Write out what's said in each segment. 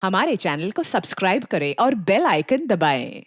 हमारे चैनल को सब्सक्राइब करें और बेल आइकन दबाएं।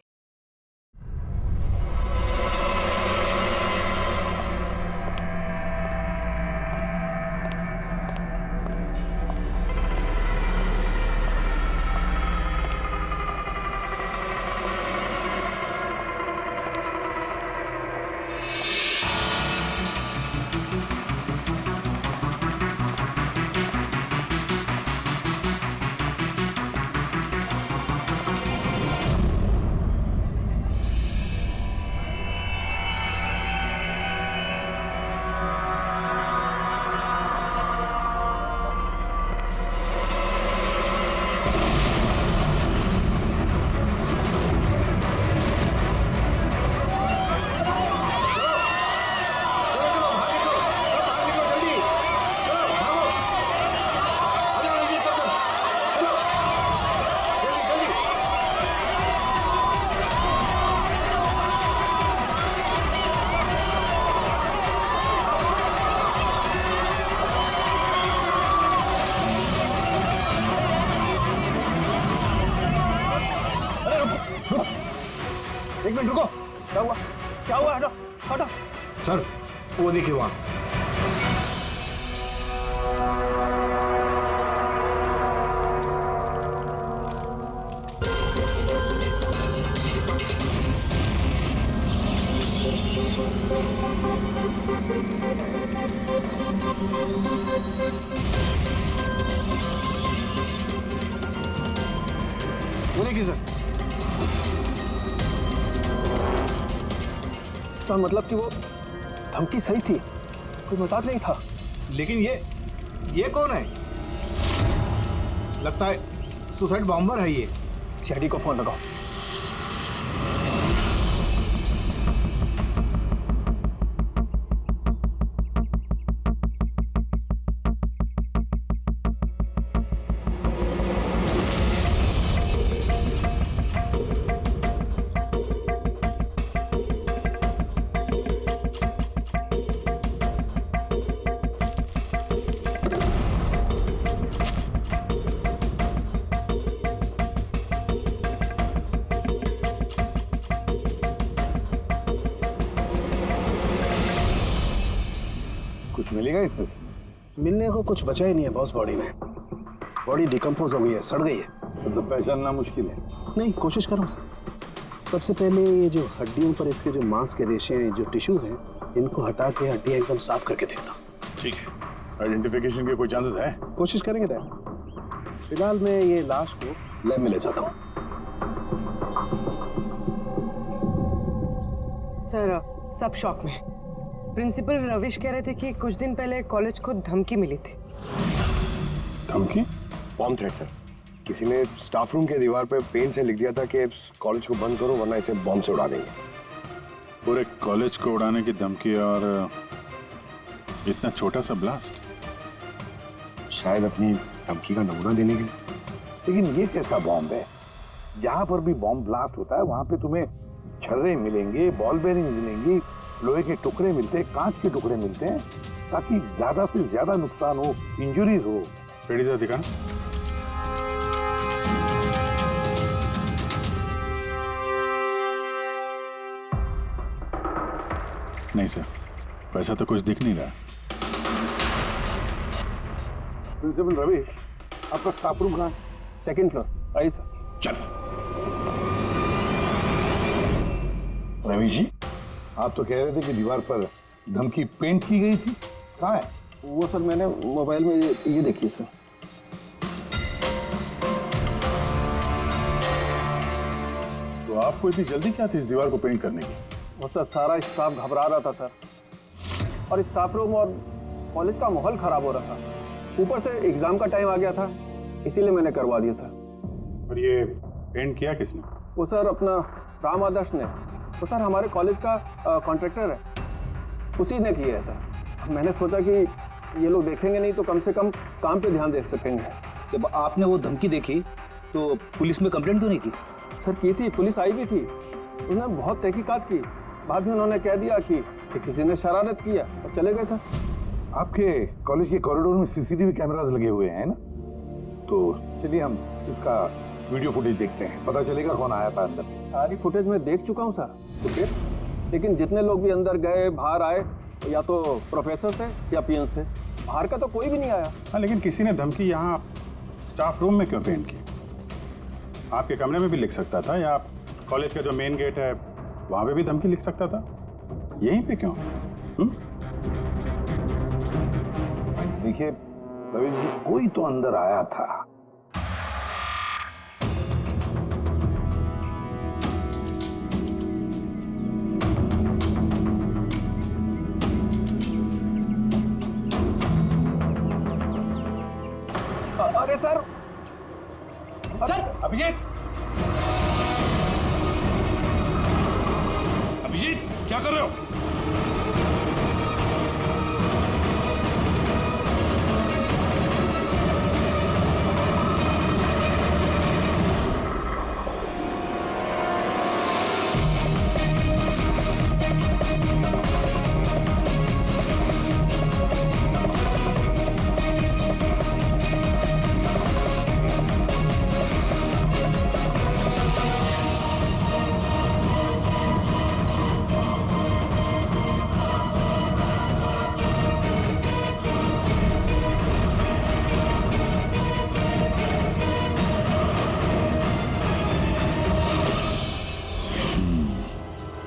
एक मिनट रुको। क्या हुआ? क्या हुआ? हटो हटो। सर वो देखिए वहां। वो देखिए सर। इसका मतलब कि वो धमकी सही थी, कोई मजाक नहीं था। लेकिन ये कौन है? लगता है सुसाइड बॉम्बर है ये। सीआईडी को फोन लगाओ। कुछ मिलेगा इसमें से? मिलने को कुछ बचा ही नहीं है बॉस। बॉडी में बॉडी डिकम्पोज हो गई है, सड़ गई है। मतलब पहचानना मुश्किल है। नहीं, कोशिश करो। सबसे पहले ये जो हड्डियों पर इसके जो मांस के रेशे हैं, जो टिश्यूज हैं, इनको हटा के हड्डियां एकदम साफ करके देखता हूँ। ठीक है। आइडेंटिफिकेशन के कोई चांसेस है? कोशिश करेंगे तय। फिलहाल मैं ये लाश को लैब में ले जाता हूँ। सर सब शॉक में। प्रिंसिपल रविश कह रहे थे कि कुछ दिन पहले कॉलेज को धमकी मिली थी। धमकी? Bomb threat sir. किसी ने स्टाफ रूम के दीवार पे पेन से लिख दिया था कि कॉलेज को बंद करो वरना इसे बॉम्ब से उड़ा देंगे। पूरे कॉलेज को उड़ाने की धमकी और इतना छोटा सा ब्लास्ट? शायद अपनी धमकी का नमूना देने के लिए। लेकिन ये कैसा बॉम्ब है? जहां पर भी बॉम्ब ब्लास्ट होता है वहां पे तुम्हें छर्रे मिलेंगे, बॉल बेरिंग मिलेंगी, लोहे के टुकड़े मिलते हैं, कांच के टुकड़े मिलते हैं, ताकि ज्यादा से ज्यादा नुकसान हो, इंजरीज हो। रेडी सर, दिखाना। नहीं सर, वैसा तो कुछ दिख नहीं रहा। प्रिंसिपल रविश, आपका स्टाफ रूम कहाँ है? Second floor. आइए सर। चलो। रविश जी, आप तो कह रहे थे कि दीवार पर धमकी पेंट की गई थी, कहाँ है? वो सर मैंने मोबाइल में ये देखिए सर। तो आपको इतनी जल्दी क्या थी इस दीवार को पेंट करने की? वो सर सारा स्टाफ घबरा रहा था सर, और स्टाफ रूम और कॉलेज का माहौल खराब हो रहा था। ऊपर से एग्जाम का टाइम आ गया था, इसीलिए मैंने करवा दिया सर। और ये पेंट किया किसने? वो सर अपना राम आदर्श ने। वो सर हमारे कॉलेज का कॉन्ट्रैक्टर है, उसी ने किया है सर। मैंने सोचा कि ये लोग देखेंगे नहीं तो कम से कम काम पे ध्यान दे सकेंगे। जब आपने वो धमकी देखी तो पुलिस में कंप्लेंट क्यों नहीं की? सर की थी, पुलिस आई भी थी, उन्होंने बहुत तहकीकात की। बाद में उन्होंने कह दिया कि किसी ने शरारत किया और चले गए सर। आपके कॉलेज के कॉरिडोर में सीसीटीवी कैमरास लगे हुए हैं ना? तो चलिए हम इसका वीडियो फुटेज देखते हैं, पता चलेगा कौन आया था अंदर। सारी फुटेज मैं देख चुका हूँ सर। तो फिर लेकिन जितने लोग भी अंदर गए बाहर आए, या तो प्रोफेसर थे या पीएन थे, बाहर का तो कोई भी नहीं आया। हाँ, लेकिन किसी ने धमकी यहाँ स्टाफ रूम में क्यों पेंट की? आपके कमरे में भी लिख सकता था, या कॉलेज का जो मेन गेट है वहाँ पे भी धमकी लिख सकता था। यहीं पे क्यों? देखिए रवीश जी, कोई तो अंदर आया था। अरे सर, अभिजीत, अभिजीत क्या कर रहे हो?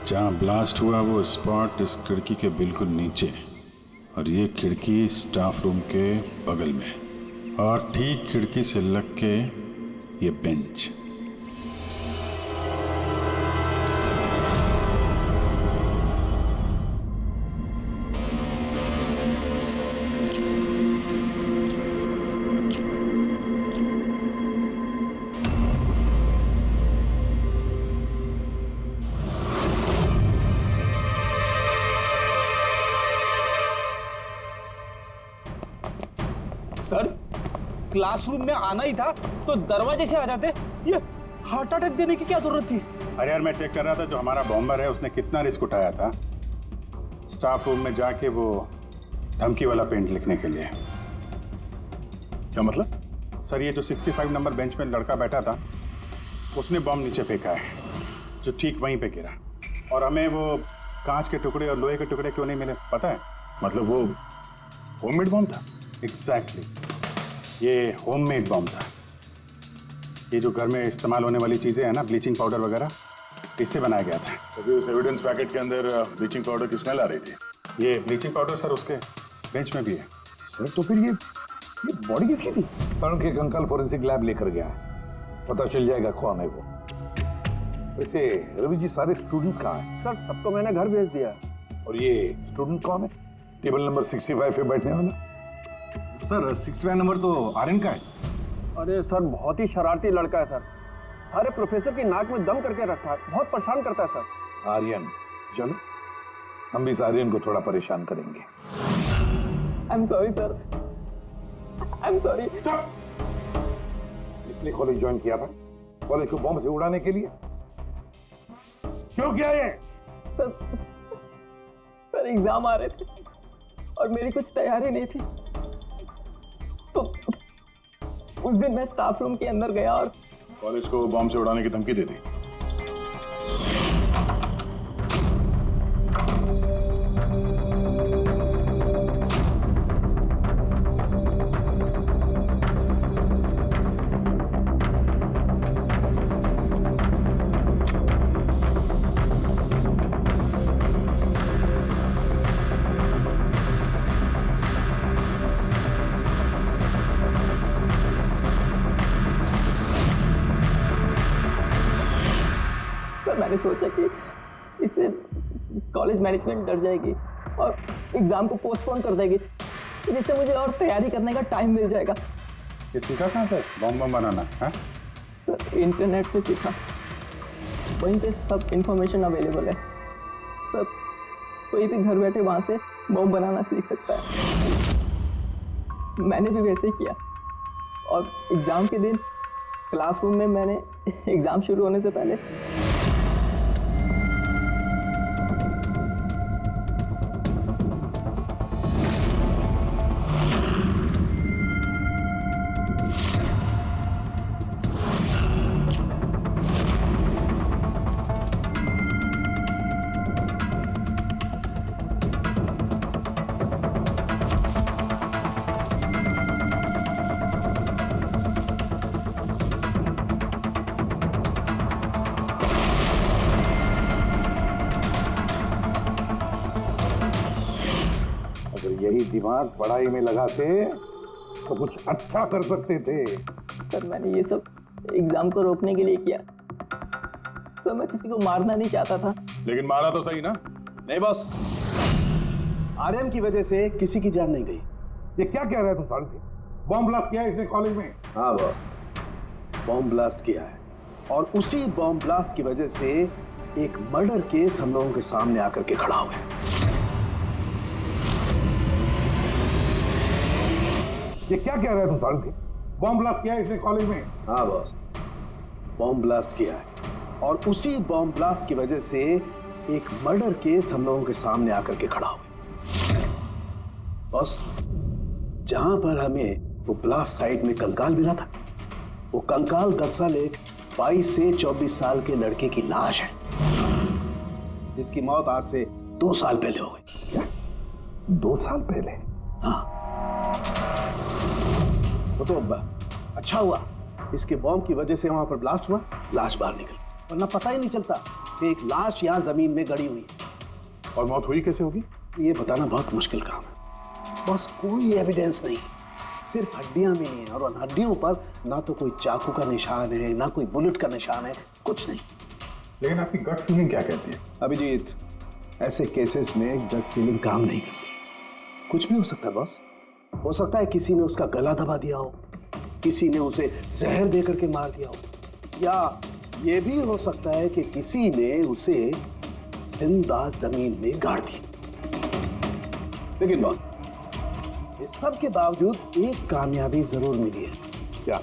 जहाँ ब्लास्ट हुआ वो स्पॉट इस खिड़की के बिल्कुल नीचे, और ये खिड़की स्टाफ रूम के बगल में, और ठीक खिड़की से लग के ये बेंच। सर, क्लासरूम में आना ही था तो दरवाजे से आ जाते। ये हार्ट अटैक देने की क्या जरूरत थी? अरे यार, मैं चेक कर रहा था जो हमारा बॉम्बर है उसने कितना रिस्क उठाया था स्टाफ रूम में जाके वो धमकी वाला पेंट लिखने के लिए। क्या मतलब? सर, ये जो 65 नंबर बेंच में लड़का बैठा था उसने बॉम्ब नीचे फेंका है, जो ठीक वहीं पे गिरा। और हमें वो कांच के टुकड़े और लोहे के टुकड़े क्यों नहीं मिले पता है? मतलब वो होममेड बॉम्ब था? एग्जैक्टली, ये होममेड बॉम्ब था। ये जो घर में इस्तेमाल होने वाली चीज़ें हैं ना, ब्लीचिंग पाउडर वगैरह, इससे बनाया गया था। अभी उस एविडेंस पैकेट के अंदर ब्लीचिंग पाउडर की स्मेल आ रही थी। ये ब्लीचिंग पाउडर सर उसके बेंच में भी है। सर तो फिर ये बॉडी किसकी थी? सर के अंकल फोरेंसिक लैब लेकर गया है, पता चल जाएगा कौन है वो। वैसे रवि जी, सारे स्टूडेंट्स कहाँ हैं? सर सबको मैंने घर भेज दिया है। और ये स्टूडेंट कौन है टेबल नंबर 65 पे बैठने वाला? सर 65 नंबर तो आर्यन का है। अरे सर, बहुत ही शरारती लड़का है सर। सारे प्रोफेसर की नाक में दम करके रखा है, बहुत परेशान करता है सर। आर्यन, चलो हम भी इस आर्यन को थोड़ा परेशान करेंगे। I am sorry sir, I am sorry. इसलिए कॉलेज ज्वाइन किया था, कॉलेज को बॉम्ब से उड़ाने के लिए? क्यों किया ये? सर एग्जाम आ रहे थे और मेरी कुछ तैयारी नहीं थी, तो उस दिन मैं स्टाफ रूम के अंदर गया और कॉलेज को बॉम्ब से उड़ाने की धमकी दे दी। मैंने सोचा कि इससे कॉलेज मैनेजमेंट डर जाएगी और एग्जाम को पोस्टपोन कर देगी, जिससे मुझे और तैयारी करने का टाइम मिल जाएगा। ये सीखा कहाँ से बॉम्ब बनाना? हाँ सर इंटरनेट से सीखा, वहीं पे सब इंफॉर्मेशन अवेलेबल है सर। कोई भी घर बैठे वहाँ से बॉम्ब बनाना सीख सकता है। मैंने भी वैसे ही किया और एग्ज़ाम के दिन क्लासरूम में मैंने एग्ज़ाम शुरू होने से पहले दिमाग पढ़ाई में लगाते तो कुछ अच्छा कर सकते थे। सर मैंने ये सब एग्जाम को रोकने के लिए किया। सर मैं किसी को मारना नहीं चाहता था। लेकिन मारा तो सही ना। नहीं बॉस, आर्यन की वजह से किसी की जान नहीं गई। ये क्या कह रहा है तू सालू? बॉम्ब ब्लास्ट किया है इसने कॉलेज में? हाँ बॉस, बॉम्ब ब्लास्ट किया है और उसी बॉम्ब ब्लास्ट की वजह से एक मर्डर केस हम लोगों के सामने आकर के खड़ा हो गया। ये क्या कह रहा है तू सालू? बॉम्ब ब्लास्ट किया है इसने कॉलेज में? हाँ बॉस, बॉम्ब ब्लास्ट किया है और उसी बॉम्ब ब्लास्ट की वजह से एक मर्डर केस हम लोगों के सामने आकर के खड़ा हो गया। बॉस, जहां पर हमें वो ब्लास्ट साइट में कंकाल मिला था, वो कंकाल दरअसल एक 22 से 24 साल के लड़के की लाश है, जिसकी मौत आज से 2 साल पहले हो गई। क्या? 2 साल पहले? हाँ, तो अच्छा हुआ इसके बॉम्ब की वजह से वहां पर ब्लास्ट हुआ, लाश बाहर निकल, वरना पता ही नहीं चलता कि एक लाश यहां जमीन में गड़ी हुई है। और मौत हुई कैसे होगी? ये बताना बहुत मुश्किल काम है बस। कोई एविडेंस नहीं, सिर्फ हड्डियां मिली हैं और उन हड्डियों पर ना तो कोई चाकू का निशान है, ना कोई बुलेट का निशान है, कुछ नहीं। लेकिन आपकी गट फीलिंग क्या कहती है? अभिजीत, ऐसे केसेस में गट फीलिंग काम नहीं करती। कुछ भी हो सकता है बॉस। हो सकता है किसी ने उसका गला दबा दिया हो, किसी ने उसे जहर दे करके मार दिया हो, या ये भी हो सकता है कि किसी ने उसे जिंदा जमीन में गाड़ दिया। लेकिन बॉस, इस सब के बावजूद एक कामयाबी जरूर मिली है। क्या?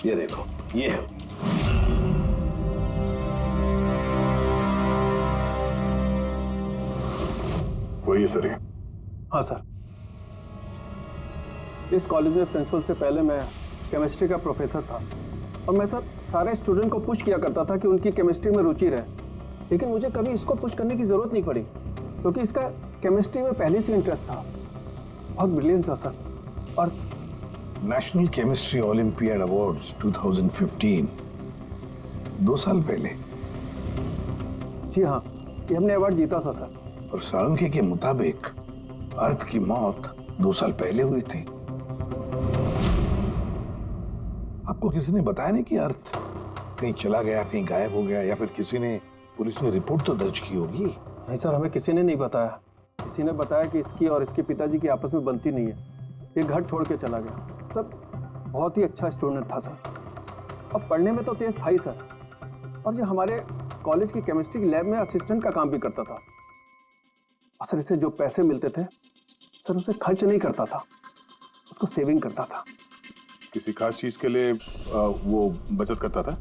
ये देखो, ये है वही है सर ये। हाँ सर, इस कॉलेज में प्रिंसिपल से पहले मैं केमिस्ट्री का प्रोफेसर था और मैं सर सारे स्टूडेंट को पुश किया करता था कि उनकी केमिस्ट्री में रुचि रहे, लेकिन मुझे कभी इसको पुश करने की ज़रूरत नहीं पड़ी क्योंकि इसका केमिस्ट्री में पहले से इंटरेस्ट था। बहुत ब्रिलियंट था सर। और नेशनल केमिस्ट्री ओलंपियाड अवार्ड्स 2015, 2 साल पहले। जी हाँ, ये हमने अवार्ड जीता था सर। और साळुंखे के मुताबिक अर्थ की मौत 2 साल पहले हुई थी। आपको किसी ने बताया नहीं कि अर्थ कहीं चला गया, कहीं गायब हो गया, या फिर किसी ने, पुलिस ने रिपोर्ट तो दर्ज की होगी? नहीं सर, हमें किसी ने नहीं बताया। किसी ने बताया कि इसकी और इसके पिताजी की आपस में बनती नहीं है, ये घर छोड़ के चला गया। सर बहुत ही अच्छा स्टूडेंट था सर, और पढ़ने में तो तेज था ही सर, और जो हमारे कॉलेज की केमिस्ट्री लैब में असिस्टेंट का काम भी करता था। और सर इसे जो पैसे मिलते थे सर उसे खर्च नहीं करता था, उसको सेविंग करता था। किसी खास चीज के लिए वो बचत करता था?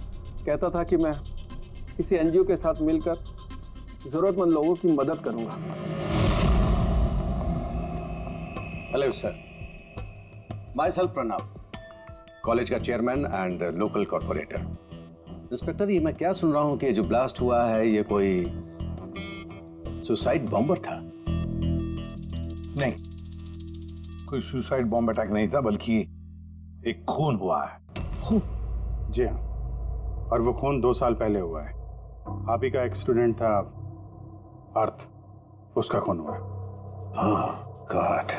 कहता था कि मैं किसी एनजीओ के साथ मिलकर जरूरतमंद लोगों की मदद करूंगा। Hello sir, myself Pranav, college का chairman and local corporator. Inspector, ये मैं क्या सुन रहा हूँ कि जो ब्लास्ट हुआ है ये कोई सुसाइड बॉम्बर था? नहीं, कोई सुसाइड बॉम्ब अटैक नहीं था, बल्कि एक खून हुआ है। खून? जी हाँ, और वो खून 2 साल पहले हुआ है। आप ही का एक स्टूडेंट था अर्थ, उसका खून हुआ है। गॉड।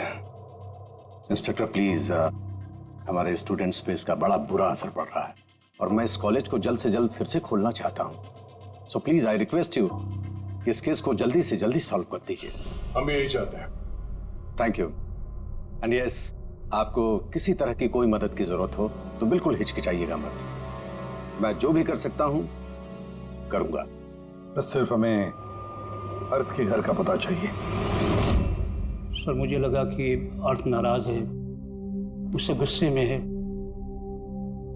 इंस्पेक्टर प्लीज, हमारे स्टूडेंट्स पे इसका बड़ा बुरा असर पड़ रहा है और मैं इस कॉलेज को जल्द से जल्द फिर से खोलना चाहता हूँ। So please I request you कि इस केस को जल्दी से जल्दी सॉल्व कर दीजिए। हम भी यही चाहते हैं। Thank you. एंड यस, आपको किसी तरह की कोई मदद की जरूरत हो तो बिल्कुल हिचकिचाइएगा मत। मैं जो भी कर सकता हूं करूंगा। बस सिर्फ हमें अर्थ के घर का पता चाहिए। सर मुझे लगा कि अर्थ नाराज है, उससे गुस्से में है।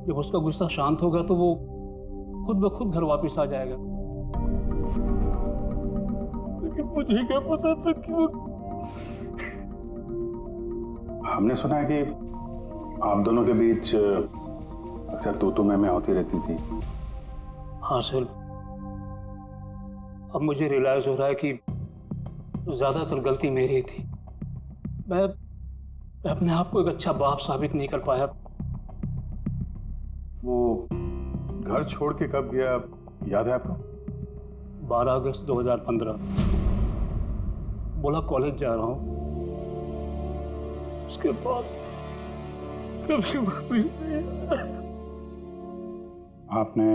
जब उसका गुस्सा शांत होगा तो वो खुद ब खुद घर वापस आ जाएगा। लेकिन मुझे क्या पता था कि वो... हमने सुना है कि आप दोनों के बीच अक्सर तू मैं होती रहती थी। हाँ सर, अब मुझे रियलाइज हो रहा है कि ज्यादातर गलती मेरी थी। मैं अपने आप को एक अच्छा बाप साबित नहीं कर पाया। वो घर छोड़ के कब गया याद है आपको? 12 अगस्त 2015। बोला कॉलेज जा रहा हूँ। उसके बाद कभी भी आपने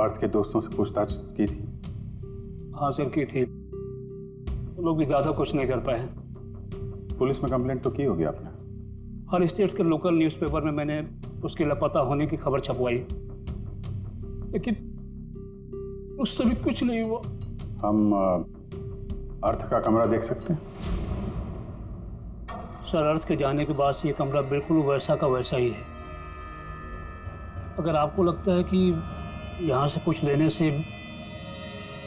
अर्थ के दोस्तों से पूछताछ की थी? हाँ सर, की थी। वो लोग भी ज़्यादा कुछ नहीं कर पाए। पुलिस में कंप्लेंट तो की होगी आपने? हर स्टेट के लोकल न्यूज़पेपर में मैंने उसके लापता होने की खबर छपवाई, लेकिन उससे भी कुछ नहीं हुआ। हम अर्थ का कमरा देख सकते हैं? सर, अर्थ के जाने के बाद से ये कमरा बिल्कुल वैसा का वैसा ही है। अगर आपको लगता है कि यहाँ से कुछ लेने से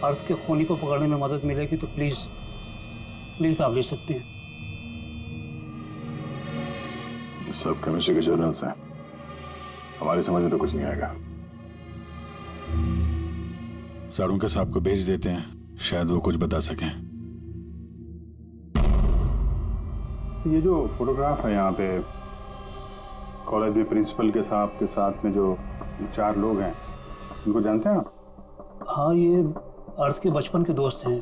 अर्थ के खूनी को पकड़ने में मदद मिलेगी तो प्लीज़ आप ले सकते हैं। सब केमिस्ट्री के जर्नल्स हैं, हमारी समझ में तो कुछ नहीं आएगा। सारुंके साहब को भेज देते हैं, शायद वो कुछ बता सकें। ये जो फोटोग्राफ है यहाँ पे कॉलेज में प्रिंसिपल के साहब के साथ में जो 4 लोग हैं, उनको जानते हैं आप? हाँ, ये अर्थ के बचपन के दोस्त हैं।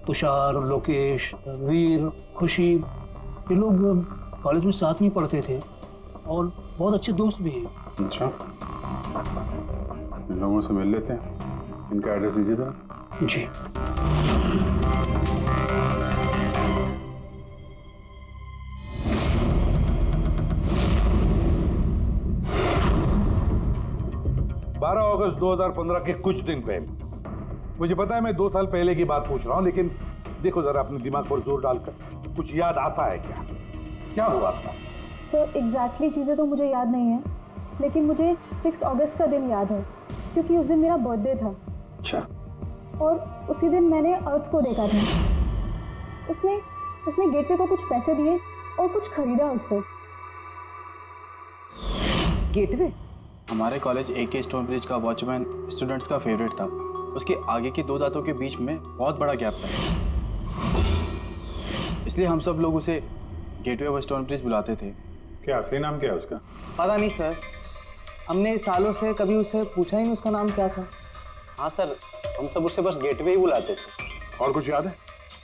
तुषार, लोकेश, वीर, खुशी, ये लोग कॉलेज में साथ में पढ़ते थे और बहुत अच्छे दोस्त भी हैं। अच्छा, इन लोगों से मिल लेते हैं। इनका एड्रेस दीजिए जरा। जी। अगस्त 2015 के कुछ दिन पहले, मुझे पता है मैं 2 साल पहले की बात पूछ रहा हूँ, लेकिन देखो जरा अपने दिमाग पर जोर डालकर, कुछ याद आता है क्या? क्या हुआ था? तो एग्जैक्टली चीज़ें तो मुझे याद नहीं है, लेकिन मुझे 6 अगस्त का दिन याद है क्योंकि उस दिन मेरा बर्थडे था। अच्छा। और उसी दिन मैंने अर्थ को देखा था। उसने गेटवे को कुछ पैसे दिए और कुछ खरीदा उससे। गेटवे? हमारे कॉलेज AK स्टोन ब्रिज का वॉचमैन स्टूडेंट्स का फेवरेट था। उसके आगे की 2 दांतों के बीच में बहुत बड़ा गैप था, इसलिए हम सब लोग उसे गेटवे ऑफ स्टोन ब्रिज बुलाते थे। क्या असली नाम क्या है उसका? पता नहीं सर, हमने सालों से कभी उसे पूछा ही नहीं उसका नाम क्या था। हाँ सर, हम सब उससे बस गेटवे ही बुलाते थे। और कुछ याद है?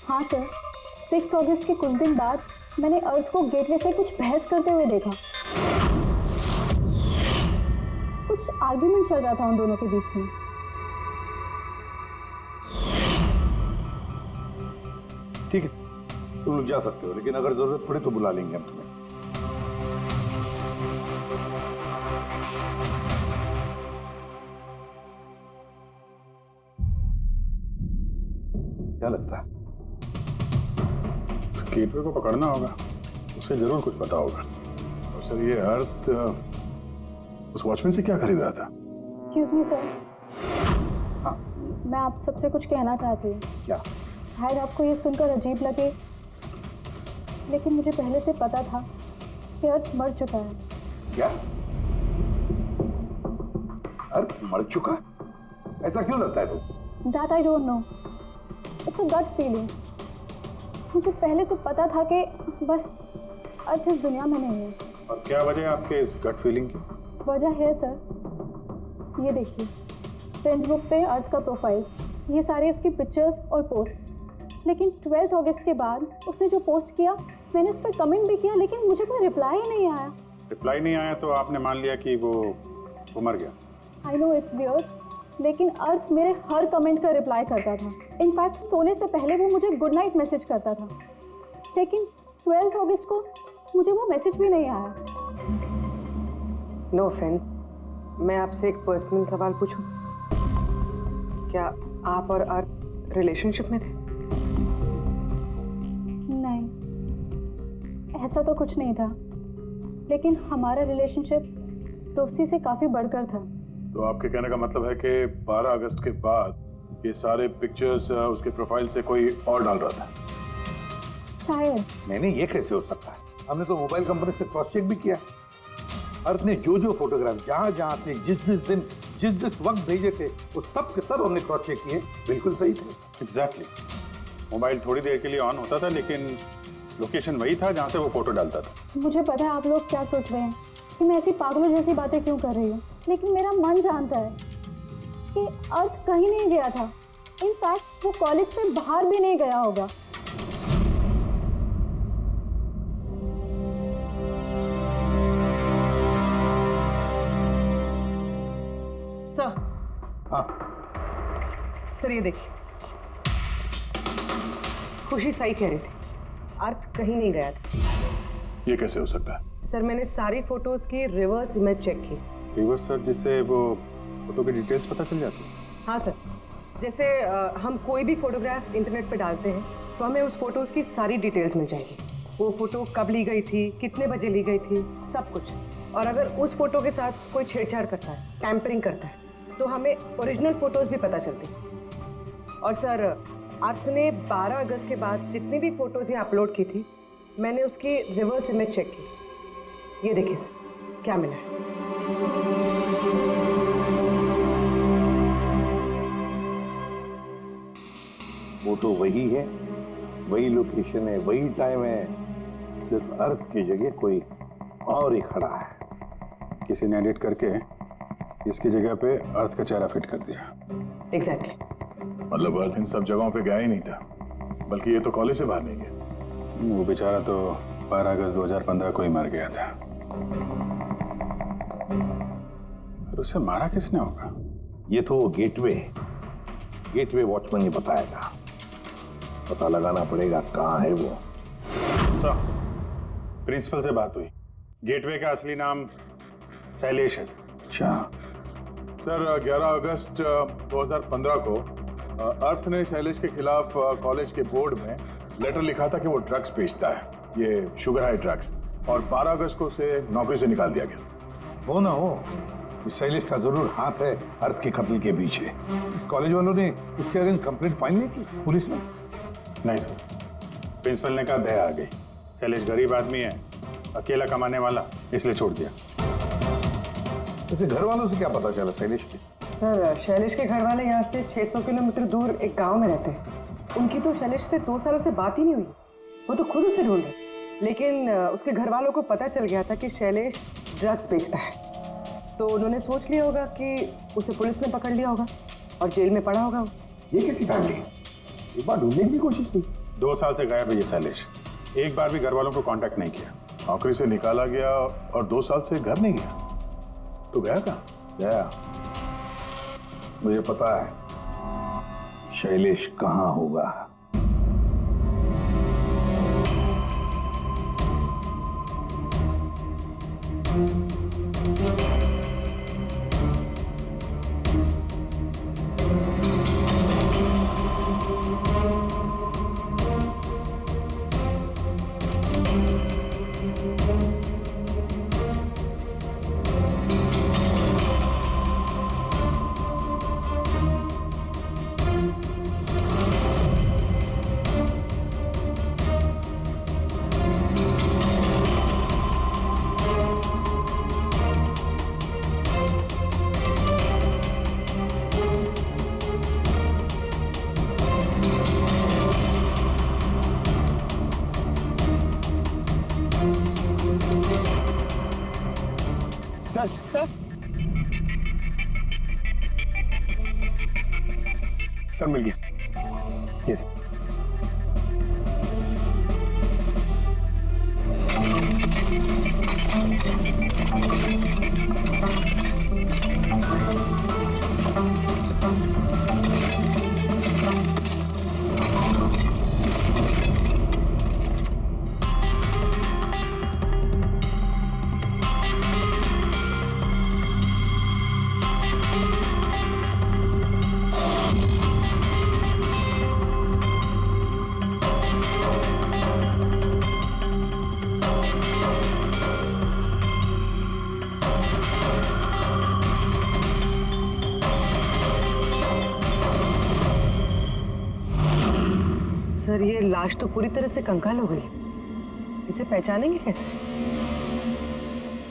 हाँ सर, 6 अगस्त के कुछ दिन बाद मैंने अर्थ को गेटवे से कुछ बहस करते हुए देखा। कुछ आर्ग्यूमेंट चल रहा था उन दोनों के बीच में। ठीक है, तुम लोग जा सकते हो, लेकिन अगर जरूरत पड़े तो बुला लेंगे हम तुम्हें। क्या लगता है? इस गेटवे को पकड़ना होगा, उसे जरूर कुछ पता होगा। और सर, ये अर्थ उस वॉचमैन से क्या खरीद रहा था? एक्सक्यूज मी सर, मैं आप सबसे कुछ कहना चाहती हूँ। क्या? शायद आपको ये सुनकर अजीब लगे, लेकिन मुझे पहले से पता था कि अर्थ मर चुका है। क्या? अर्थ मर चुका? ऐसा क्यों लगता है तुम? That I don't know. It's a gut feeling. मुझे पहले से पता था कि बस अर्थ इस दुनिया में नहीं है। और क्या वजह है आपके इस गट फीलिंग की? वजह है सर, ये देखिए फ्रेंड्स बुक पे अर्थ का प्रोफाइल, ये सारे उसकी पिक्चर्स और पोस्ट। लेकिन 12 अगस्त के बाद उसने जो पोस्ट किया, मैंने उस पर कमेंट भी किया, लेकिन मुझे कोई रिप्लाई ही नहीं आया। रिप्लाई नहीं आया तो आपने मान लिया कि वो मर गया? आई नो इट्स वियर्ड, लेकिन अर्थ मेरे हर कमेंट का रिप्लाई करता था। इनफैक्ट सोने से पहले वो मुझे गुड नाइट मैसेज करता था। लेकिन 12 अगस्त को मुझे वो मैसेज भी नहीं आया। नो ऑफेंस, मैं आपसे एक पर्सनल सवाल पूछूं? क्या आप और अर्थ रिलेशनशिप में थे? नहीं, ऐसा तो कुछ नहीं था, लेकिन हमारा रिलेशनशिप दोस्ती से काफी बढ़कर था। तो आपके कहने का मतलब है कि 12 अगस्त के बाद ये सारे पिक्चर्स उसके प्रोफाइल से कोई और डाल रहा था? शायद। नहीं, ये कैसे हो सकता है? हमने तो मोबाइल कंपनी से क्रॉस चेक भी किया। अर्थ ने जो फोटोग्राफ जहां से जिस वक्त भेजे थे, वो सब के सब हमने क्रॉस चेक किए, बिल्कुल सही थे। एग्जैक्टली। मोबाइल थोड़ी देर के लिए ऑन होता था, लेकिन लोकेशन वही था जहां से वो फोटो डालता था। मुझे पता है आप लोग क्या सोच रहे हैं कि मैं ऐसी पागलों जैसी बातें क्यों कर रही हूँ, लेकिन मेरा मन जानता है कि अर्थ कहीं नहीं गया था। इनफैक्ट वो कॉलेज से बाहर भी नहीं गया होगा। हाँ सर ये देखिए, खुशी सही कह रही थी, अर्थ कहीं नहीं गया था। ये कैसे हो सकता है? सर मैंने सारी फोटोज की रिवर्स इमेज चेक की। रिवर्स सर, जिससे वो फोटो की डिटेल्स पता चल जाती है? हाँ सर, जैसे हम कोई भी फोटोग्राफ इंटरनेट पे डालते हैं तो हमें उस फोटोज की सारी डिटेल्स मिल जाएगी। वो फोटो कब ली गई थी, कितने बजे ली गई थी, सब कुछ। और अगर उस फोटो के साथ कोई छेड़छाड़ करता है, टैंपरिंग करता है, तो हमें ओरिजिनल फोटोज भी पता चलती हैं। और सर अर्थ ने 12 अगस्त के बाद जितनी भी फोटोज यहाँ अपलोड की थी, मैंने उसकी रिवर्स इमेज चेक की। ये देखिए सर क्या मिला है। फोटो वही है, वही लोकेशन है, वही टाइम है, सिर्फ अर्थ की जगह कोई और ही खड़ा है। किसी ने एडिट करके इसकी जगह पे अर्थ का चेहरा फिट कर दिया। एग्जैक्टली। मतलब अर्थ इन सब जगहों पे गया ही नहीं था, बल्कि ये तो कॉलेज से बाहर नहीं गया। वो बेचारा तो 12 अगस्त 2015 को ही मर गया था। फिर उसे मारा किसने होगा? ये तो गेटवे वॉचमैन ही बताएगा। पता लगाना पड़ेगा कहाँ है वो। सर, प्रिंसिपल से बात हुई। गेटवे का असली नाम शैलेश है। अच्छा सर, 11 अगस्त 2015 को अर्थ ने शैलेश के खिलाफ कॉलेज के बोर्ड में लेटर लिखा था कि वो ड्रग्स बेचता है, ये शुगर हाई ड्रग्स, और 12 अगस्त को उसे नौकरी से निकाल दिया गया। हो ना हो, इस शैलेश का जरूर हाथ है अर्थ के कत्ल के पीछे। इस कॉलेज वालों ने उसके अगेंस्ट कंप्लेंट फाइल नहीं की पुलिस में? नहीं सर, प्रिंसिपल ने कहा दया आ गई, शैलेश गरीब आदमी है, अकेला कमाने वाला, इसलिए छोड़ दिया। वैसे घर वालों से क्या पता चला शैलेश के? सर शैलेश के घर वाले यहाँ से 600 किलोमीटर दूर एक गांव में रहते हैं। उनकी तो शैलेश से 2 सालों से बात ही नहीं हुई। वो तो खुद उसे ढूंढ रहे, लेकिन उसके घर वालों को पता चल गया था कि शैलेश ड्रग्स बेचता है। तो उन्होंने सोच लिया होगा कि उसे पुलिस ने पकड़ लिया होगा और जेल में पड़ा होगा। ये कैसी फैमिली? एक बार ढूंढने की कोशिश की। 2 साल से गायब है ये शैलेश, एक बार भी घर वालों को कांटेक्ट नहीं किया। नौकरी से निकाला गया और 2 साल से घर नहीं गया, तो गया कहाँ? गया, मुझे पता है शैलेश कहाँ होगा। सर मिल गया। ये सर ये लाश तो पूरी तरह से कंकाल हो गई, इसे पहचानेंगे कैसे?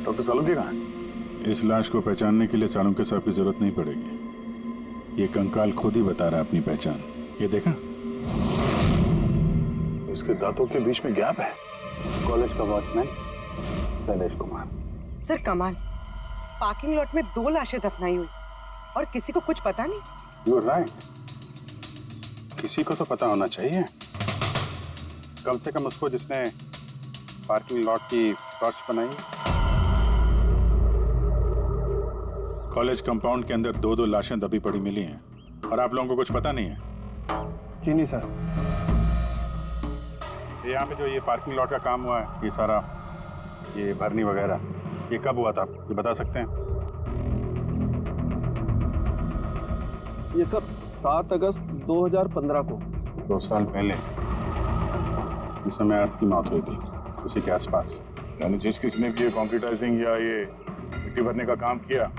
डॉक्टर सालुंके कहाँ है? इस लाश को पहचानने के लिए चाणक्य साहब की जरूरत नहीं पड़ेगी। ये कंकाल खुद ही बता रहा है अपनी पहचान। ये देखा, इसके दांतों के बीच में गैप है। कॉलेज का वॉचमैन शैलेश कुमार। सर कमाल, पार्किंग लॉट में 2 लाशें दफनाई हुई और किसी को कुछ पता नहीं। यू आर राइट, किसी को तो पता होना चाहिए, कम से कम उसको जिसने पार्किंग लॉट की टॉर्च बनाई। कॉलेज कंपाउंड के अंदर 2 लाशें दबी पड़ी मिली हैं और आप लोगों को कुछ पता नहीं है? जी नहीं सर। यहाँ पे जो ये पार्किंग लॉट का काम हुआ है, ये सारा ये भरनी वगैरह, ये कब हुआ था, ये बता सकते हैं? ये सब 7 अगस्त 2015 को। 2 साल पहले इस समय अर्थ की मौत हुई थी, उसी के आसपास। यानी जिस किसने भी ये कंक्रीटाइजिंग या ये मिट्टी भरने का काम किया,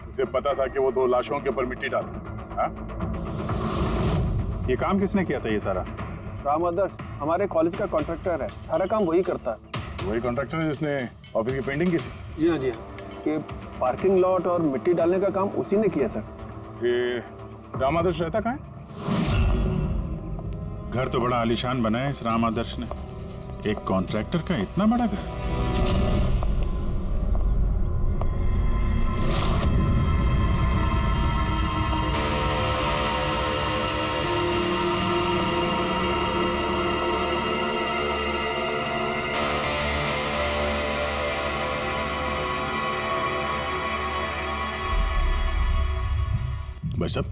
उसे पता था कि वो 2 लाशों के ऊपर मिट्टी डाले। हाँ? ये काम किसने किया था ये सारा? राम आदर्श हमारे कॉलेज का कॉन्ट्रैक्टर है, सारा काम वही करता है। वही कॉन्ट्रैक्टर है जिसने ऑफिस की पेंटिंग की थी? जी हाँ जी हाँ, ये पार्किंग लॉट और मिट्टी डालने का काम उसी ने किया सर। ये राम आदर्श रहता कहाँ है? घर तो बड़ा आलीशान बनाया है इस राम आदर्श ने। एक कॉन्ट्रैक्टर का इतना बड़ा घर। भाई साहब,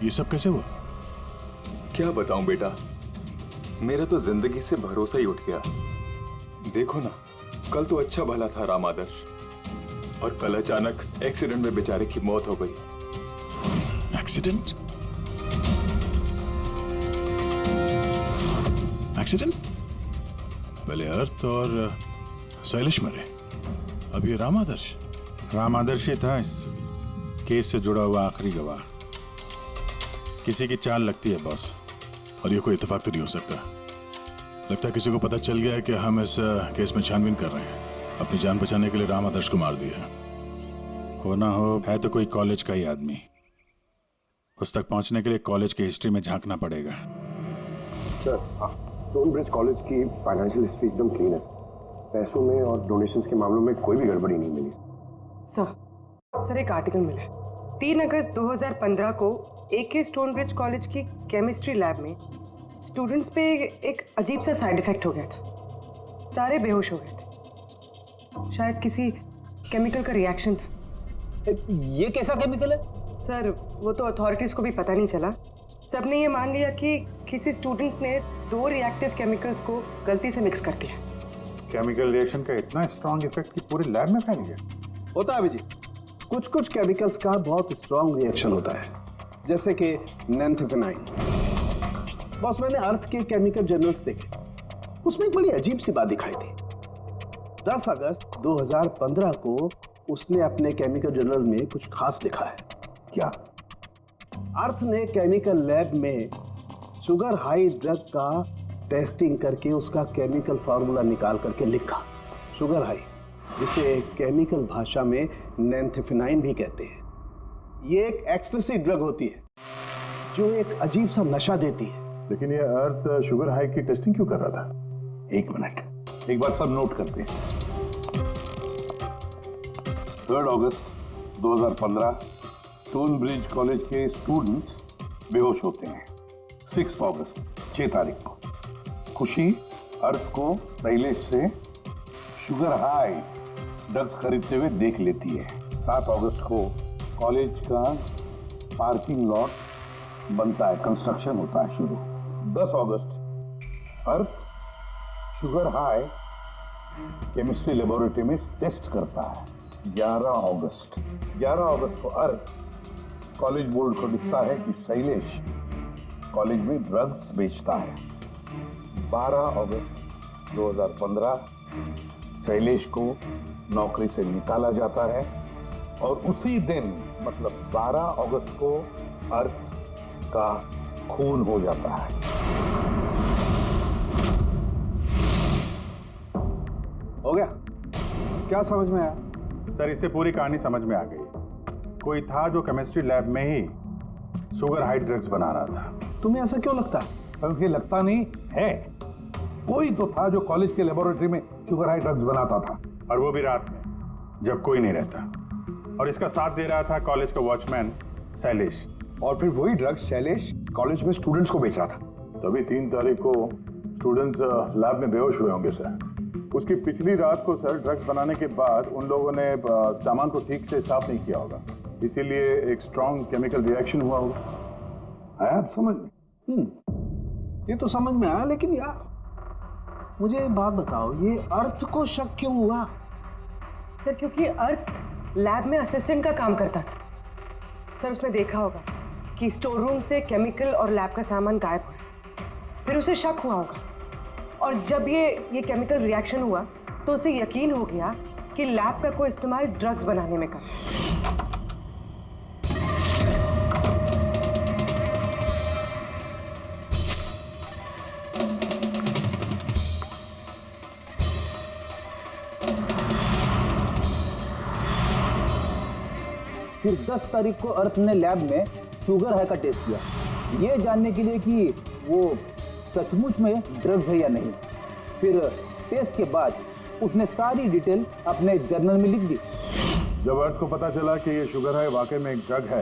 ये सब कैसे हुआ? क्या बताऊं बेटा, मेरा तो जिंदगी से भरोसा ही उठ गया। देखो ना, कल तो अच्छा भला था राम आदर्श, और कल अचानक एक्सीडेंट में बेचारे की मौत हो गई। एक्सीडेंट? एक्सीडेंट? पहले अर्थ और शैलेश मरे, अब ये राम आदर्श। राम आदर्श ही था इस केस से जुड़ा हुआ आखिरी गवाह। किसी की चाल लगती है बॉस। और ये कोई इत्तेफाक तो नहीं हो सकता। लगता है किसी को पता चल गया है कि हम इस केस में छानबीन कर रहे हैं। अपनी जान बचाने के लिए राम आदर्श को मार दिया। हो ना हो, है तो कोई कॉलेज का ही आदमी। उस तक पहुंचने के लिए कॉलेज की हिस्ट्री में झांकना पड़ेगा। सर, स्टोन ब्रिज कॉलेज की फाइनेंशियल हिस्ट्री एकदम क्लीन है। पैसों में और डोनेशंस के मामलों में कोई भी गड़बड़ी नहीं मिली। सर एक आर्टिकल मिला है। 3 अगस्त 2015 को AK स्टोन ब्रिज कॉलेज की केमिस्ट्री लैब में स्टूडेंट्स पे एक अजीब सा साइड इफेक्ट हो गया था। सारे बेहोश हो गए थे। शायद किसी केमिकल का रिएक्शन था। ये कैसा केमिकल है? सर वो तो अथॉरिटीज को भी पता नहीं चला। सबने ये मान लिया कि किसी स्टूडेंट ने 2 रिएक्टिव केमिकल्स को गलती से मिक्स कर दिया। केमिकल रिएक्शन का इतना स्ट्रॉन्ग इफेक्ट कि पूरी लैब में फैल गया। होता है अभिजीत, कुछ केमिकल्स का बहुत स्ट्रॉन्ग रिएक्शन होता है, जैसे कि नैंथेफेनाइन। बॉस, मैंने अर्थ के केमिकल जर्नल्स देखे, उसमें एक बड़ी अजीब सी बात दिखाई थी। 10 अगस्त 2015 को उसने अपने केमिकल जर्नल में कुछ खास लिखा है। क्या? अर्थ ने केमिकल लैब में शुगर हाई ड्रग का टेस्टिंग करके उसका केमिकल फार्मूला निकाल करके लिखा। शुगर हाई, जिसे केमिकल भाषा में नैंथेफेनाइन भी कहते हैं। ये एक एक्सटेसी ड्रग होती है जो एक अजीब सा नशा देती है। लेकिन ये अर्थ शुगर हाई की टेस्टिंग क्यों कर रहा था? 1 मिनट, एक बार सब नोट करते हैं। 3 अगस्त 2015 स्टोन ब्रिज कॉलेज के स्टूडेंट्स बेहोश होते हैं। 6 अगस्त 6 तारीख को खुशी अर्थ को शैलेश से शुगर हाई ड्रग्स खरीदते हुए देख लेती है। 7 अगस्त को कॉलेज का पार्किंग लॉट बनता है, कंस्ट्रक्शन होता है शुरू। 10 अगस्त अर्थ शुगर हाई केमिस्ट्री लेबोरेटरी में टेस्ट करता है। 11 अगस्त को अर्थ कॉलेज बोर्ड को लिखता है कि शैलेश कॉलेज में ड्रग्स बेचता है। 12 अगस्त 2015 शैलेश को नौकरी से निकाला जाता है और उसी दिन मतलब 12 अगस्त को अर्थ का खून हो जाता है। हो गया? क्या समझ में आया? सर, इससे पूरी कहानी समझ में आ गई। कोई था जो केमिस्ट्री लैब में ही शुगर हाई ड्रग्स बना रहा था। तुम्हें ऐसा क्यों लगता? सर, ये लगता नहीं है, कोई तो था जो कॉलेज के लेबोरेटरी में शुगर हाई ड्रग्स बनाता था, और वो भी रात में जब कोई नहीं रहता। और इसका साथ दे रहा था कॉलेज का वॉचमैन शैलेश। और फिर वही ड्रग्स शैलेश कॉलेज में स्टूडेंट्स को बेच रहा था। तभी 3 तारीख को स्टूडेंट्स लैब में बेहोश हुए होंगे सर। उसकी पिछली रात को सर ड्रग्स बनाने के बाद उन लोगों ने सामान को ठीक से साफ नहीं किया होगा, इसीलिए एक स्ट्रॉन्ग केमिकल रिएक्शन हुआ होगा। आया आप समझ में? ये तो समझ में आया, लेकिन यार मुझे एक बात बताओ, ये अर्थ को शक क्यों हुआ? सर क्योंकि अर्थ लैब में असिस्टेंट का काम करता था सर। उसने देखा होगा कि स्टोर रूम से केमिकल और लैब का सामान गायब हो रहा है, फिर उसे शक हुआ होगा, और जब ये केमिकल रिएक्शन हुआ तो उसे यकीन हो गया कि लैब का कोई इस्तेमाल ड्रग्स बनाने में कर। फिर 10 तारीख को अर्थ ने लैब में शुगर हाई का टेस्ट किया, ये जानने के लिए कि वो सचमुच में ड्रग्स है या नहीं। फिर टेस्ट के बाद उसने सारी डिटेल अपने जर्नल में लिख दी। जब अर्थ को पता चला कि ये शुगर हाई वाकई में एक ड्रग है,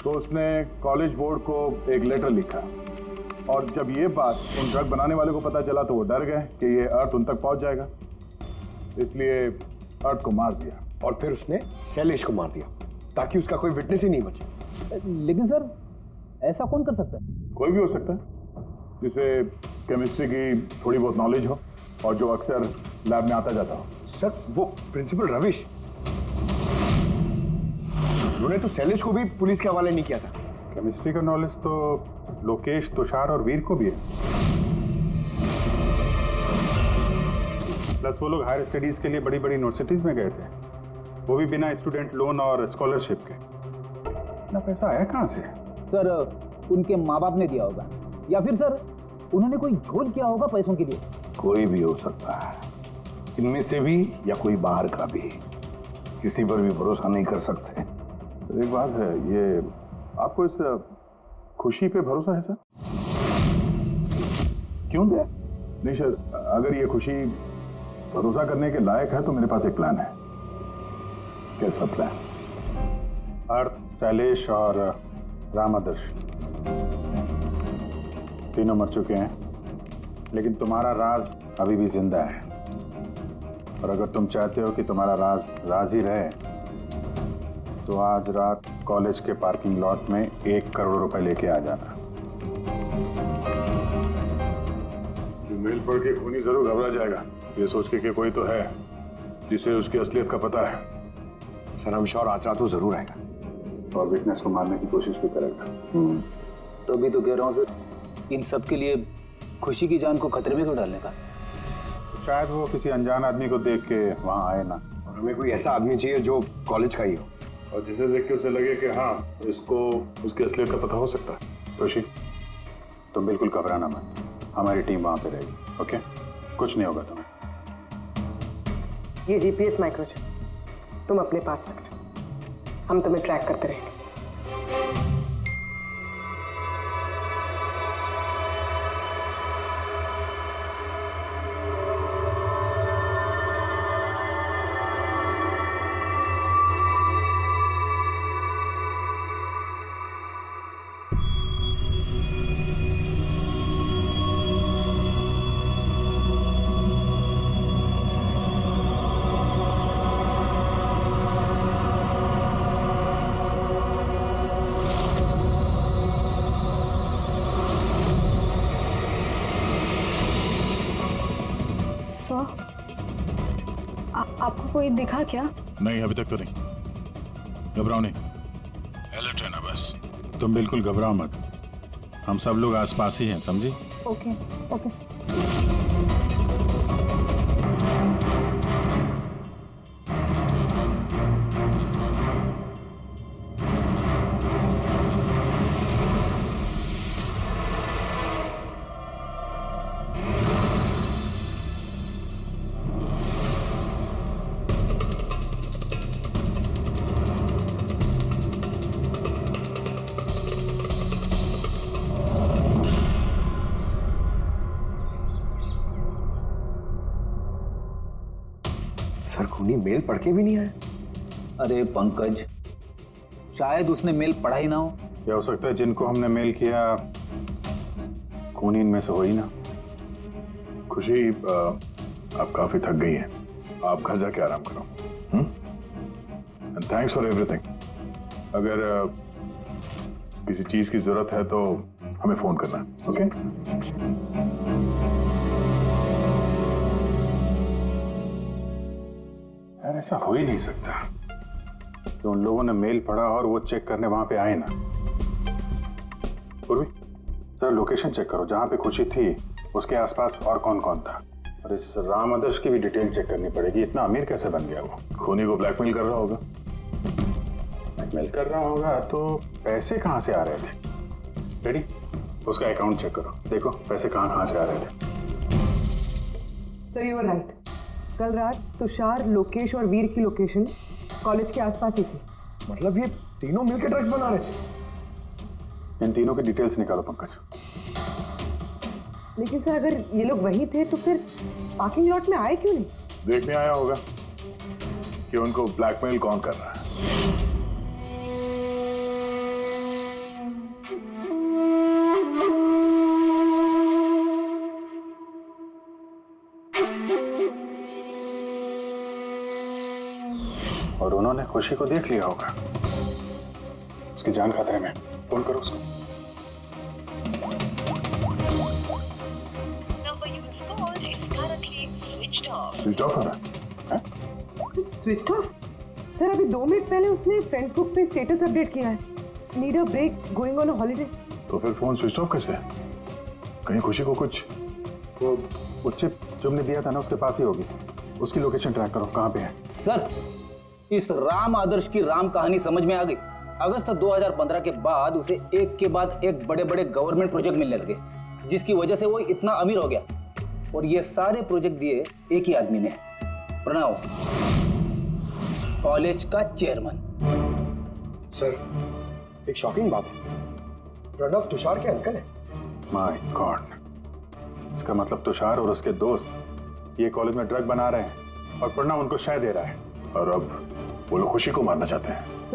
तो उसने कॉलेज बोर्ड को एक लेटर लिखा, और जब ये बात उन ड्रग बनाने वाले को पता चला तो वो डर गए कि ये अर्थ उन तक पहुंच जाएगा, इसलिए अर्थ को मार दिया। और फिर उसने शैलेश को मार दिया ताकि उसका कोई विटनेस ही नहीं बचे। लेकिन सर ऐसा कौन कर सकता है? कोई भी हो सकता है जिसे केमिस्ट्री की थोड़ी बहुत नॉलेज हो और जो अक्सर लैब में आता जाता हो। सर वो प्रिंसिपल रविश, उन्होंने तो शैलेश को भी पुलिस के हवाले नहीं किया था। केमिस्ट्री का नॉलेज तो लोकेश, तुषार और वीर को भी है। प्लस वो लोग हायर स्टडीज के लिए बड़ी बड़ी यूनिवर्सिटीज में गए थे, वो भी बिना स्टूडेंट लोन और स्कॉलरशिप के। इतना पैसा आया कहाँ से? सर उनके माँ बाप ने दिया होगा, या फिर सर उन्होंने कोई झोल किया होगा पैसों के लिए। कोई भी हो सकता है, इनमें से भी या कोई बाहर का भी। किसी पर भी भरोसा नहीं कर सकते। तो एक बात है, ये आपको इस खुशी पे भरोसा है सर? क्यों दे? नहीं सर, अगर ये खुशी भरोसा करने के लायक है तो मेरे पास एक प्लान है। कैसा प्लान? अर्थ, शैलेश और राम आदर्श तीनों मर चुके हैं, लेकिन तुम्हारा राज अभी भी जिंदा है। और अगर तुम चाहते हो कि तुम्हारा राज राज ही रहे, तो आज रात कॉलेज के पार्किंग लॉट में 1 करोड़ रुपए लेके आ जाना। मेल पढ़ के खूनी जरूर घबरा जाएगा, ये सोच के कि कोई तो है जिसे उसकी असलियत का पता है। सर हम श्योर आज रात वो जरूर आएगा और विटनेस को मारने की कोशिश भी करेगा। तो अभी तो कह रहा हूँ सर, इन सब के लिए खुशी की जान को खतरे में क्यों डालने का? शायद वो किसी अनजान आदमी को देख के वहां आए ना। और हमें कोई ऐसा आदमी चाहिए जो कॉलेज का ही हो, और जिसे देख के उसे लगे कि हाँ, इसको उसकी असलियत का पता हो सकता है। खुशी, तुम बिल्कुल घबराना मत, हमारी टीम वहां पे रहेगी। ओके, कुछ नहीं होगा तुम्हें। ये जीपीएस माइक्रोचिप तुम अपने पास रखना, हम तुम्हें ट्रैक करते रहेंगे। आपको कोई दिखा क्या? नहीं, अभी तक तो नहीं। घबराओ नहीं, अलर्ट रहना बस। तुम बिल्कुल घबराओ मत, हम सब लोग आसपास ही हैं, समझी? Okay okay sir. सर खूनी मेल पढ़ के भी नहीं आया। अरे पंकज, शायद उसने मेल पढ़ा ही ना हो। क्या हो सकता है जिनको हमने मेल किया खूनी इनमें से हो ही ना। खुशी, आप काफी थक गई हैं, आप घर जाके आराम करो। And thanks for everything. अगर किसी चीज की जरूरत है तो हमें फोन करना, ओके? यार ऐसा हो ही नहीं सकता कि उन लोगों ने मेल पढ़ा और वो चेक करने वहां पे आए ना। पूर्वी, जरा लोकेशन चेक करो, जहां पे खुशी थी उसके आसपास और कौन कौन था। और इस राम आदर्श की भी डिटेल चेक करनी पड़ेगी। इतना अमीर कैसे बन गया वो? खूनी को ब्लैकमेल कर रहा होगा। ब्लैकमेल कर रहा होगा तो पैसे कहाँ से आ रहे थे? रेडी, उसका अकाउंट चेक करो, देखो पैसे कहाँ से आ रहे थे। Sir you are right. कल रात तुषार, लोकेश और वीर की लोकेशन कॉलेज के आसपास ही थी। मतलब ये तीनों मिलकर ड्रग्स बना रहे थे? इन तीनों की डिटेल्स निकालो पंकज। लेकिन सर अगर ये लोग वही थे तो फिर पार्किंग लॉट में आए क्यों नहीं? देखने आया होगा कि उनको ब्लैकमेल कौन कर रहा है। और उन्होंने खुशी को देख लिया होगा। उसकी जान खतरे में, फोन करो उसको। स्विच ऑफ हो रहा है? Switch off? सर अभी 2 मिनट पहले उसने फेसबुक पे स्टेटस अपडेट किया है, need a break, going on a holiday. तो फिर फोन स्विच ऑफ कैसे है? कहीं खुशी को कुछ, वो चिप जो हमने दिया था ना उसके पास ही होगी। उसकी लोकेशन ट्रैक करो, कहाँ पे है? सर इस राम आदर्श की राम कहानी समझ में आ गई। अगस्त 2015 के बाद उसे एक के बाद एक बड़े बड़े गवर्नमेंट प्रोजेक्ट मिलने लगे, जिसकी वजह से वो इतना अमीर हो गया। और ये सारे प्रोजेक्ट दिए एक ही आदमी ने, प्रणव, कॉलेज का चेयरमैन। सर एक शॉकिंग बात है, प्रणव तुषार के अंकल है। माय गॉड, इसका मतलब तुषार और उसके दोस्त ये कॉलेज में ड्रग बना रहे हैं और प्रणव उनको शय दे रहा है। और अब वो लोग खुशी को मारना चाहते हैं।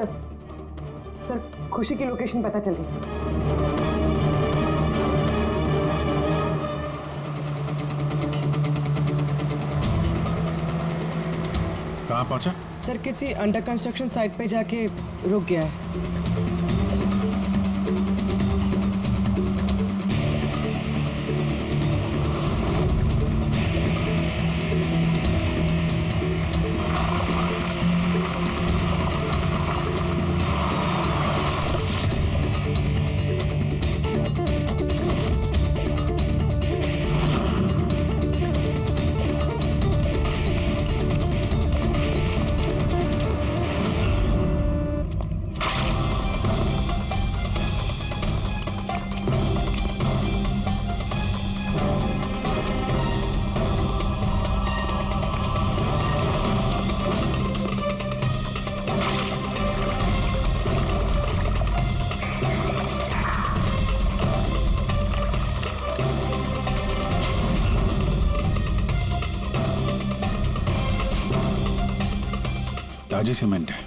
सर खुशी की लोकेशन पता चल गई। कहाँ पहुंचा? सर किसी अंडर कंस्ट्रक्शन साइट पे जाके रुक गया है। ताजी सीमेंट है।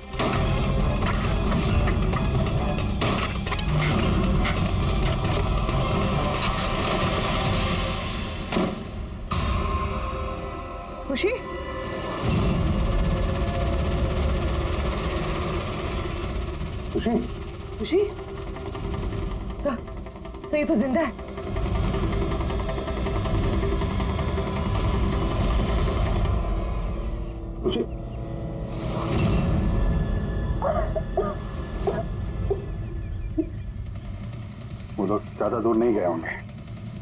खुशी? खुशी? खुशी? सर ये तो जिंदा है। खुशी? वो लोग ज्यादा दूर नहीं गए होंगे,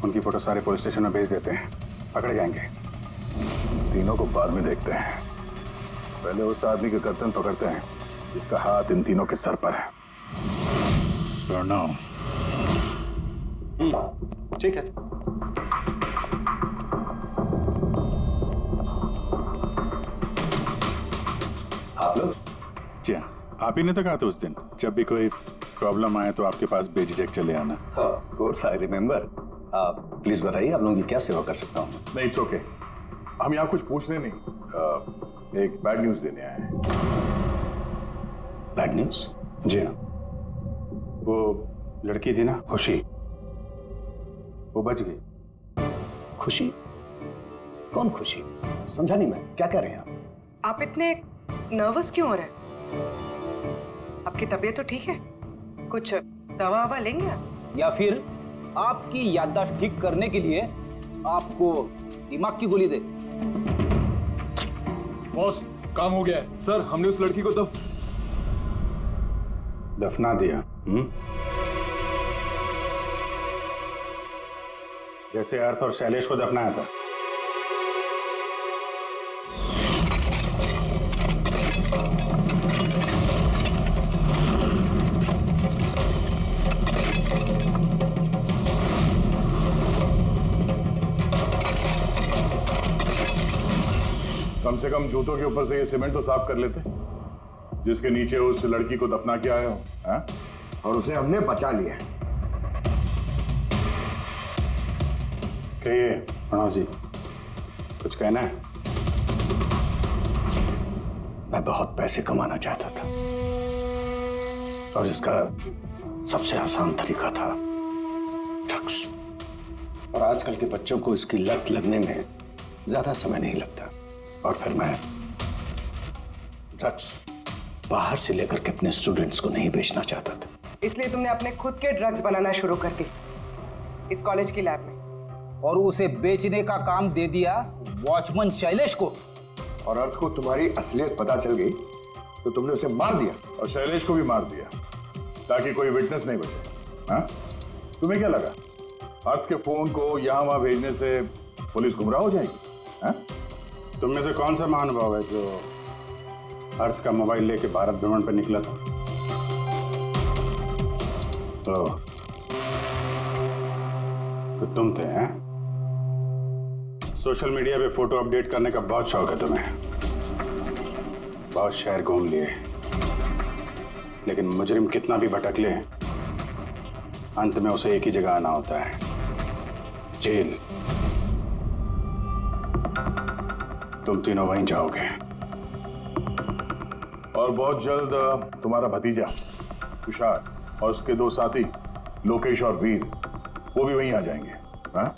उनकी फोटो सारे पुलिस स्टेशन में भेज देते हैं, पकड़े जाएंगे। तीनों को बाद में देखते हैं, पहले उस आदमी का गर्दन पकड़ते हैं जिसका हाथ इन तीनों के सर पर है। प्रणव। ठीक है। आप लोग? जी हाँ, आप ही ने तो कहा था उस दिन, जब भी कोई प्रॉब्लम आए तो आपके पास बेझिझक चले आना। Of course I remember. आप प्लीज बताइए, आप लोगों की क्या सेवा कर सकता हूँ? नहीं, इट्स ओके। हम यहाँ कुछ पूछने नहीं, एक बैड न्यूज देने आए हैं। Bad news? जी हाँ, वो लड़की थी ना खुशी, वो बच गई। खुशी? कौन खुशी? समझा नहीं मैं, क्या कह रहे हैं आप? आप इतने नर्वस क्यों हो रहे हैं? आपकी तबीयत तो ठीक है? कुछ दवा ववा लेंगे आप? या फिर आपकी याददाश्त ठीक करने के लिए आपको दिमाग की गोली दे? बॉस, काम हो गया है। सर, हमने उस लड़की को दफना दिया। जैसे अर्थ और शैलेश को दफनाया था। कम से कम जूतों के ऊपर से ये सीमेंट तो साफ कर लेते, जिसके नीचे उस लड़की को दफना के आए हो। हाँ? और उसे हमने बचा लिया। कहिए प्रणव जी, कुछ कहना है? मैं बहुत पैसे कमाना चाहता था और इसका सबसे आसान तरीका था ड्रग्स। और आजकल के बच्चों को इसकी लत लगने में ज्यादा समय नहीं लगता। और फिर मैं ड्रग्स बाहर से लेकर के अपने स्टूडेंट्स को नहीं बेचना चाहता था। इसलिए तुमने अपने खुद के ड्रग्स बनाना शुरू कर दी इस कॉलेज की लैब में। और उसे बेचने का काम दे दिया वॉचमैन शैलेश को। और अर्थ को तुम्हारी असलियत पता चल गई तो तुमने उसे मार दिया। और शैलेश को भी मार दिया ताकि कोई विटनेस नहीं बचे। हाँ? तुम्हें क्या लगा अर्थ के फोन को यहां वहां भेजने से पुलिस गुमराह हो जाएगी? हाँ? तुम में से कौन सा महानुभाव है जो अर्थ का मोबाइल लेके भारत भ्रमण पर निकला था? तो तुम थे, हैं? सोशल मीडिया पे फोटो अपडेट करने का बहुत शौक है तुम्हें। बहुत शहर घूम लिए, लेकिन मुजरिम कितना भी भटक ले, अंत में उसे एक ही जगह आना होता है, जेल। तुम तीनों वहीं जाओगे। और बहुत जल्द तुम्हारा भतीजा तुषार और उसके दो साथी लोकेश और वीर, वो भी वहीं आ जाएंगे। हाँ?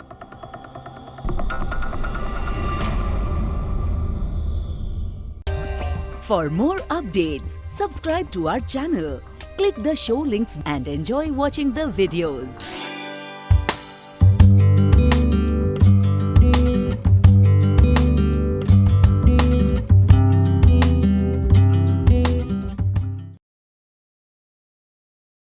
For more updates, subscribe to our channel, click the show links and enjoy watching the videos.